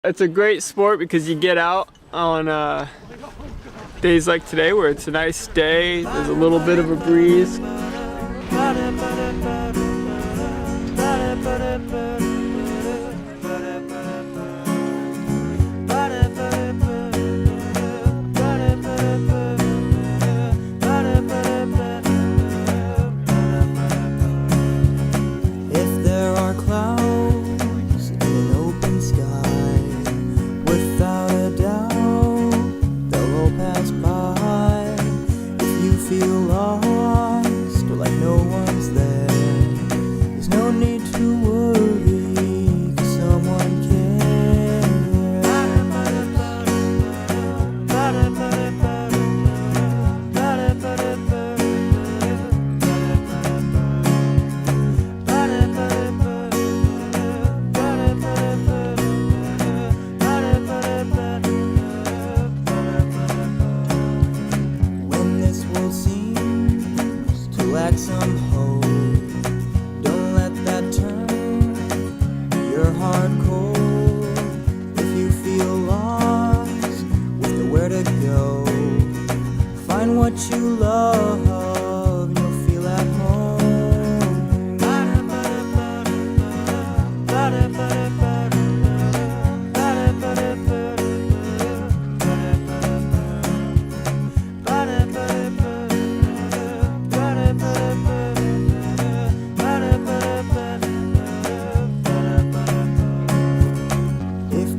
It's a great sport because you get out on days like today where it's a nice day, there's a little bit of a breeze. Some hope. Don't let that turn your heart cold. If you feel lost with nowhere to go, find what you love and you'll feel at home.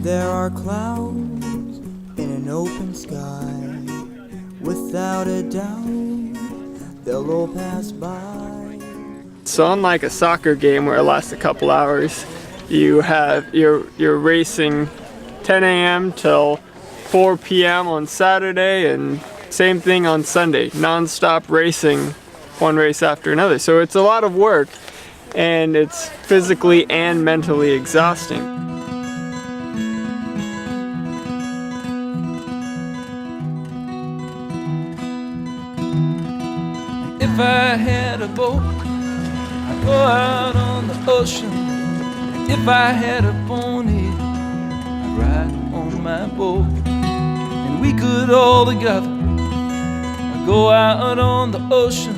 There are clouds in an open sky. Without a doubt, they'll all pass by. So unlike a soccer game where it lasts a couple hours, you're racing 10 a.m. till 4 p.m. on Saturday, and same thing on Sunday. Non-stop racing, one race after another. So it's a lot of work, and it's physically and mentally exhausting. If I had a boat, I'd go out on the ocean. If I had a pony, I'd ride on my boat. And we could all together go out on the ocean.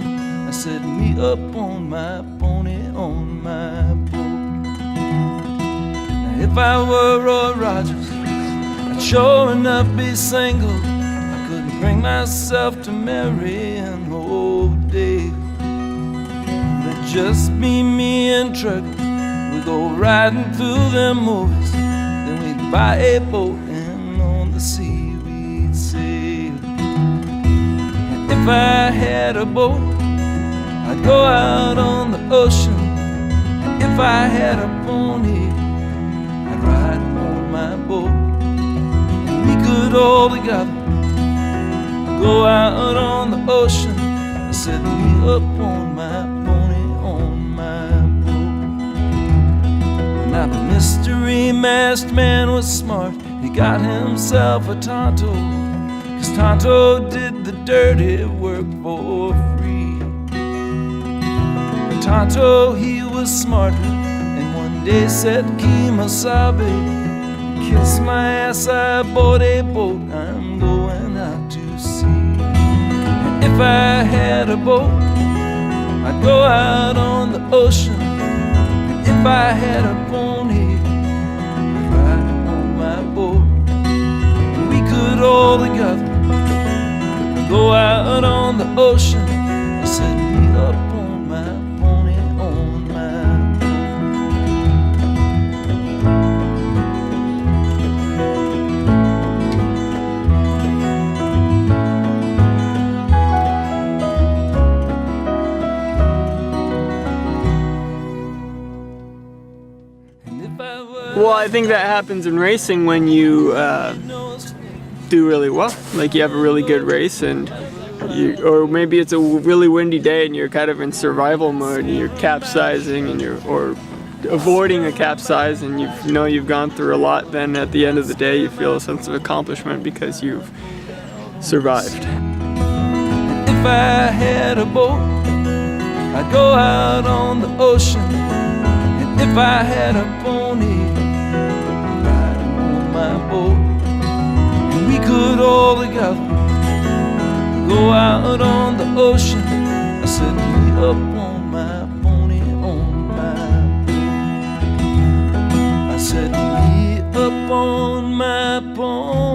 I set me up on my pony, on my boat. Now if I were Roy Rogers, I'd sure enough be single. I couldn't bring myself to marry an old Dave. But just me and Truck, we'd go riding through them movies. Then we'd buy a boat and on the sea we'd sail. And if I had a boat, I'd go out on the ocean. And if I had a pony, I'd ride on my boat. And we could all together go out on the ocean. Set me up on my pony, on my boat. Now the mystery masked man was smart. He got himself a Tonto, 'cause Tonto did the dirty work for free. But Tonto, he was smarter, and one day said, Kemosabe, kiss my ass, I bought a boat, I'm going out to sea. If I had a boat, I'd go out on the ocean. If I had a pony, I'd ride on my boat. And we could all together go out on the ocean. I set me up on my pony, on my Well, I think that happens in racing when you do really well. Like you have a really good race, and or maybe it's a really windy day and you're kind of in survival mode and you're capsizing and or avoiding a capsize, and you've gone through a lot. Then at the end of the day, you feel a sense of accomplishment because you've survived. If I had a boat, I'd go out on the ocean. And if I had a pony, I'd ride on my go out on the ocean. I said, me up on my pony, on my boat. I said, me up on my pony.